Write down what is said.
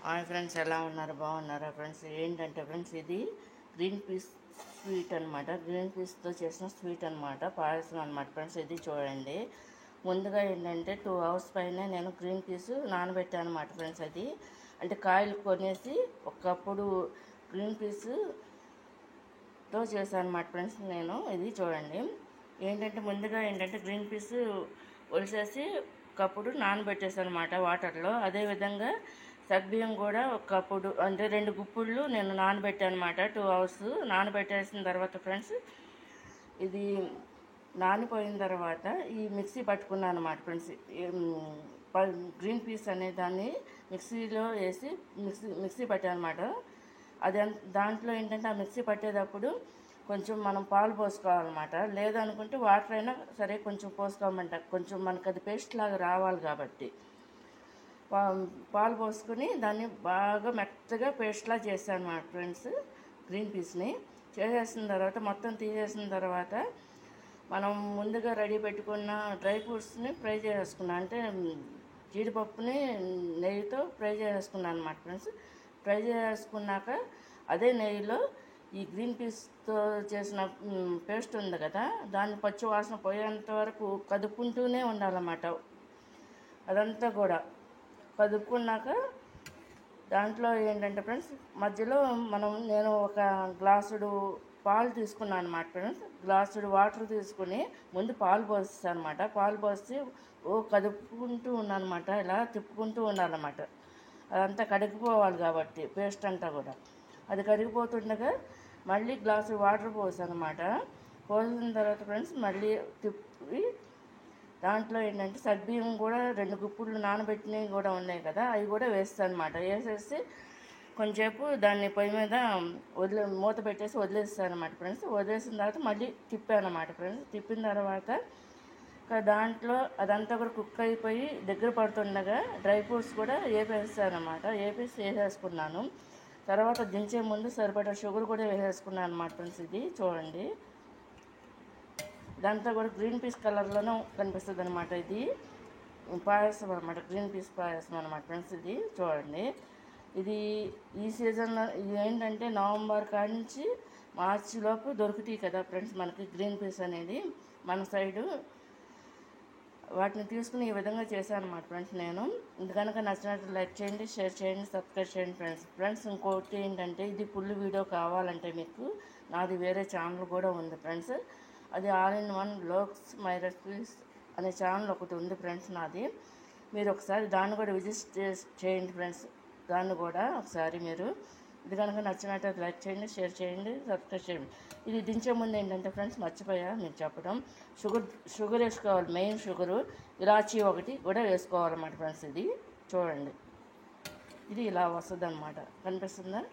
Hi friends, ఎలా ఉన్నారు? బాగున్నారా ఫ్రెండ్స్? ఏంటంటే ఫ్రెండ్స్, ఇది గ్రీన్ పీస్ స్వీట్ అనమాట. గ్రీన్ పీస్తో చేసిన స్వీట్ అనమాట, పాయసం అనమాట ఫ్రెండ్స్. ఇది చూడండి. ముందుగా ఏంటంటే 2 hours పైన నేను గ్రీన్ పీస్ నానబెట్టాను అనమాట ఫ్రెండ్స్. అది అంటే కాయలు కొనేసి ఒకప్పుడు గ్రీన్ పీస్తో చేశాను అనమాట ఫ్రెండ్స్ నేను. ఇది చూడండి. ఏంటంటే ముందుగా ఏంటంటే గ్రీన్ పీస్ ఒలిసేసి ఒకప్పుడు నానబెట్టేసాను అనమాట వాటర్లో. అదేవిధంగా సగ్బియ్యం కూడా ఒకప్పుడు అంటే 2 గుప్పుళ్ళు నేను నానబెట్టాను అనమాట. 2 hours నానబెట్టేసిన తర్వాత ఫ్రెండ్స్, ఇది నానిపోయిన తర్వాత ఈ మిక్సీ పట్టుకున్నాను అనమాట ఫ్రెండ్స్. గ్రీన్ పీస్ అనే దాన్ని మిక్సీలో వేసి మిక్సీ పట్టాను అనమాట. అది దాంట్లో ఏంటంటే ఆ మిక్సీ పట్టేటప్పుడు కొంచెం మనం పాలు పోసుకోవాలన్నమాట. లేదనుకుంటే వాటర్ అయినా సరే కొంచెం పోసుకోమంట, కొంచెం మనకు అది పేస్ట్ లాగా రావాలి కాబట్టి పాలు పోసుకొని దాన్ని బాగా మెత్తగా పేస్ట్లా చేశాను అన్నమాట ఫ్రెండ్స్. గ్రీన్ పీస్ని చేసేసిన తర్వాత మొత్తం తీసేసిన తర్వాత మనం ముందుగా రెడీ పెట్టుకున్న డ్రై ఫ్రూట్స్ని ఫ్రై చేసుకున్నాను. అంటే జీడిపప్పుని నెయ్యితో ఫ్రై చేసుకున్నాను అన్నమాట ఫ్రెండ్స్. ఫ్రై చేసుకున్నాక అదే నెయ్యిలో ఈ గ్రీన్ పీస్తో చేసిన పేస్ట్ ఉంది కదా, దాన్ని పచ్చి వాసన పోయేంత వరకు కదుపుకుంటూనే ఉండాలన్నమాట. అదంతా కూడా కదుపుకున్నాక దాంట్లో ఏంటంటే ఫ్రెండ్స్, మధ్యలో నేను ఒక గ్లాసుడు పాలు తీసుకున్నాను అనమాట ఫ్రెండ్స్. గ్లాసుడు వాటర్ తీసుకుని ముందు పాలు పోస్తాను అనమాట. పాలు పోసి కదుపుకుంటూ ఉన్నాను అనమాట. ఇలా తిప్పుకుంటూ ఉండాలన్నమాట. అదంతా కడిగిపోవాలి కాబట్టి పేస్ట్ అంతా కూడా. అది కరిగిపోతుండగా మళ్ళీ గ్లాసు వాటర్ పోసాను అనమాట. పోసిన తర్వాత ఫ్రెండ్స్ మళ్ళీ తిప్పి దాంట్లో ఏంటంటే సగ్బియ్యం కూడా 2 గుప్పుళ్ళు నానబెట్టినవి కూడా ఉన్నాయి కదా, అవి కూడా వేస్తాను అనమాట. వేసేసి కొంచెంసేపు దాన్ని పొయ్యి మీద మూత పెట్టేసి వదిలేస్తాను అనమాట ఫ్రెండ్స్. వదిలేసిన తర్వాత మళ్ళీ తిప్పాను అనమాట ఫ్రెండ్స్. తిప్పిన తర్వాత దాంట్లో అదంతా కూడా కుక్ అయిపోయి దగ్గర పడుతుండగా డ్రై ఫ్రూట్స్ కూడా వేపేస్తాను అనమాట. వేసేసుకున్నాను. తర్వాత దించే ముందు సరిపడా షుగర్ కూడా వేసేసుకున్నాను అనమాట ఫ్రెండ్స్. ఇది చూడండి. ఇదంతా కూడా గ్రీన్ పీస్ కలర్లోనే కనిపిస్తుంది అనమాట. ఇది పాయసం అనమాట, గ్రీన్ పీస్ పాయసం అనమాట ఫ్రెండ్స్. ఇది చూడండి. ఇది ఈ సీజన్లో ఇది ఏంటంటే నవంబర్ కాడి నుంచి మార్చి లోపు దొరుకుతాయి కదా ఫ్రెండ్స్ మనకి గ్రీన్ పీస్ అనేది మన సైడు. వాటిని తీసుకుని ఈ విధంగా చేశాను అనమాట ఫ్రెండ్స్ నేను. ఇది కనుక నచ్చినట్టు లైక్ చేయండి, షేర్ చేయండి, సబ్స్క్రైబ్ చేయండి ఫ్రెండ్స్. ఇంకోటి ఏంటంటే ఇది ఫుల్ వీడియో కావాలంటే మీకు నాది వేరే ఛానల్ కూడా ఉంది ఫ్రెండ్స్. అది all in one looks my recipes అనే ఛానల్ ఒకటి ఉంది ఫ్రెండ్స్ నాది. మీరు ఒకసారి దాన్ని కూడా విజిట్ చేయండి ఫ్రెండ్స్. దాన్ని కూడా ఒకసారి మీరు ఇది కనుక నచ్చినట్టు లైక్ చేయండి, షేర్ చేయండి, సబ్స్క్రైబ్ చేయండి. ఇది దించే ముందు ఏంటంటే ఫ్రెండ్స్ మర్చిపోయా మీకు చెప్పడం, షుగర్ వేసుకోవాలి. మెయిన్ షుగరు, ఇలాచీ ఒకటి కూడా వేసుకోవాలన్నమాట ఫ్రెండ్స్. ఇది చూడండి. ఇది ఇలా వస్తుంది అన్నమాట. కనిపిస్తుందా?